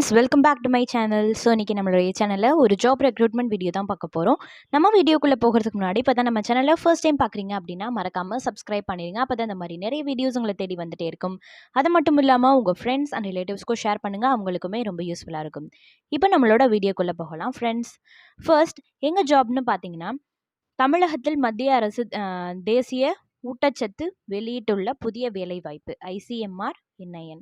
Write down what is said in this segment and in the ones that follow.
Friends, welcome back to my channel. So இன்றைக்கி நம்மளுடைய சேனலில் ஒரு ஜாப் ரெக்ரூட்மெண்ட் வீடியோ தான் பார்க்க போகிறோம். நம்ம வீடியோக்குள்ளே போகிறதுக்கு முன்னாடி இப்போ தான் நம்ம சேனலில் ஃபர்ஸ்ட் டைம் பார்க்குறீங்க அப்படின்னா மறக்காமல் சப்ஸ்கிரைப் பண்ணிடுங்க. அப்போ தான் இந்த மாதிரி நிறைய வீடியோஸ் உங்களை தேடி வந்துட்டே இருக்கும். அது மட்டும் இல்லாமல் உங்கள் ஃப்ரெண்ட்ஸ் அண்ட் ரிலேட்டிவ்ஸ்க்கும் ஷேர் பண்ணுங்கள், அவங்களுக்குமே ரொம்ப யூஸ்ஃபுல்லாக இருக்கும். இப்போ நம்மளோட வீடியோக்குள்ளே போகலாம் ஃப்ரெண்ட்ஸ். ஃபர்ஸ்ட் எங்கள் ஜாப்னு பார்த்தீங்கன்னா, தமிழகத்தில் மத்திய அரசு தேசிய ஊட்டச்சத்து வெளியிட்டுள்ள புதிய வேலைவாய்ப்பு ICMR NIN.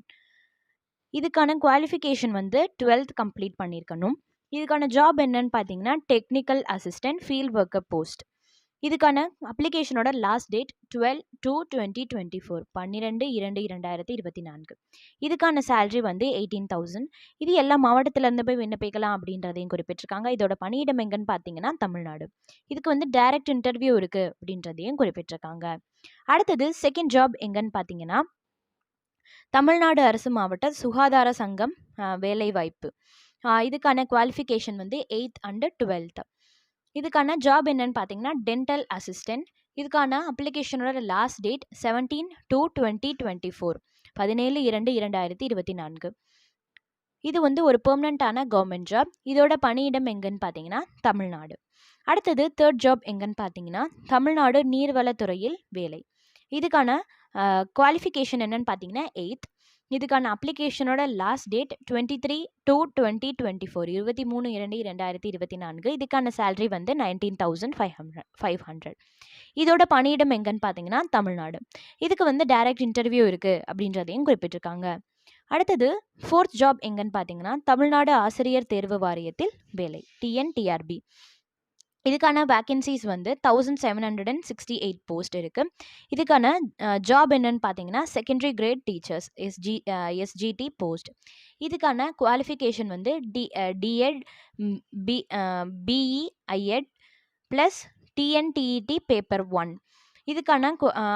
இதுக்கான குவாலிஃபிகேஷன் வந்து 12th கம்ப்ளீட் பண்ணியிருக்கணும். இதுக்கான ஜாப் என்னன்னு பார்த்தீங்கன்னா, technical assistant field worker post. இதுக்கான அப்ளிகேஷனோட லாஸ்ட் டேட் 12/2/2024 12/2/2024. இதுக்கான சேலரி வந்து 18,000. இது எல்லா மாவட்டத்திலேருந்து போய் விண்ணப்பிக்கலாம் அப்படின்றதையும் குறிப்பிட்டிருக்காங்க. இதோட பணியிடம் எங்கன்னு பார்த்தீங்கன்னா தமிழ்நாடு. இதுக்கு வந்து டைரக்ட் இன்டர்வியூ இருக்குது அப்படின்றதையும் குறிப்பிட்டிருக்காங்க. அடுத்தது செகண்ட் ஜாப் எங்கன்னு பார்த்தீங்கன்னா, தமிழ்நாடு அரசு மாவட்ட சுகாதார சங்கம் வேலைவாய்ப்பு. இதுக்கான குவாலிஃபிகேஷன் வந்து 8th and 12th. இதுக்கான ஜாப் என்னன்னு பார்த்தீங்கன்னா, டென்டல் அசிஸ்டன்ட். இதுக்கான அப்ளிகேஷனோட லாஸ்ட் டேட் 17/2/2024 17/2/2024. இது வந்து ஒரு பெர்மனண்ட்டான கவர்மெண்ட் ஜாப். இதோட பணியிடம் எங்கன்னு பார்த்தீங்கன்னா தமிழ்நாடு. அடுத்தது தேர்ட் ஜாப் எங்கன்னு பார்த்தீங்கன்னா, தமிழ்நாடு நீர்வளத்துறையில் வேலை. இதுக்கான குவாலிஃபிகேஷன் என்னன்னு பார்த்தீங்கன்னா 8th. இதுக்கான அப்ளிகேஷனோட லாஸ்ட் டேட் 23/2/2024 23/2/2024. இதுக்கான சேலரி வந்து 19,500. இதோட பணியிடம் எங்கன்னு பார்த்தீங்கன்னா தமிழ்நாடு. இதுக்கு வந்து டைரக்ட் இன்டர்வியூ இருக்குது அப்படின்றதையும் குறிப்பிட்டிருக்காங்க. அடுத்தது ஃபோர்த் ஜாப் எங்கன்னு பார்த்தீங்கன்னா, தமிழ்நாடு ஆசிரியர் தேர்வு வாரியத்தில் வேலை TNTRB. இதுக்கான வேக்கன்சிஸ் வந்து 1768 போஸ்ட் இருக்குது. இதுக்கான ஜாப் என்னன்னு பார்த்தீங்கன்னா, secondary great teachers SGT post. இதுக்கான குவாலிஃபிகேஷன் வந்து DEd BE IEd plus TNTET paper 1. இதுக்கான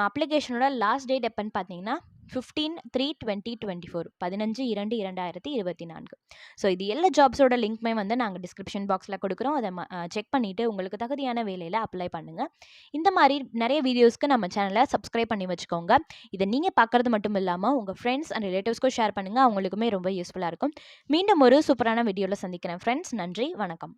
அப்ளிகேஷனோட லாஸ்ட் டேட் எப்போன்னு பார்த்தீங்கன்னா 15/3/2024 15/2/2024. ஸோ இது எல்லா ஜாப்ஸோட லிங்க்மே வந்து நாங்கள் டிஸ்கிரிப்ஷன் பாக்ஸில் கொடுக்குறோம். அதை செக் பண்ணிவிட்டு உங்களுக்கு தகுதியான வேலையில் அப்ளை பண்ணுங்கள். இந்த மாதிரி நிறைய வீடியோஸ்க்கு நம்ம சேனலை சப்ஸ்கிரைப் பண்ணி வச்சுக்கோங்க. இதை நீங்கள் பார்க்குறது மட்டும் இல்லாமல் உங்கள் ஃப்ரெண்ட்ஸ் அண்ட் ரிலேட்டிவ்ஸ்க்கும் ஷேர் பண்ணுங்கள், அவங்களுக்குமே ரொம்ப யூஸ்ஃபுல்லாக இருக்கும். மீண்டும் ஒரு சூப்பரான வீடியோவில் சந்திக்கிறேன் ஃப்ரெண்ட்ஸ். நன்றி, வணக்கம்.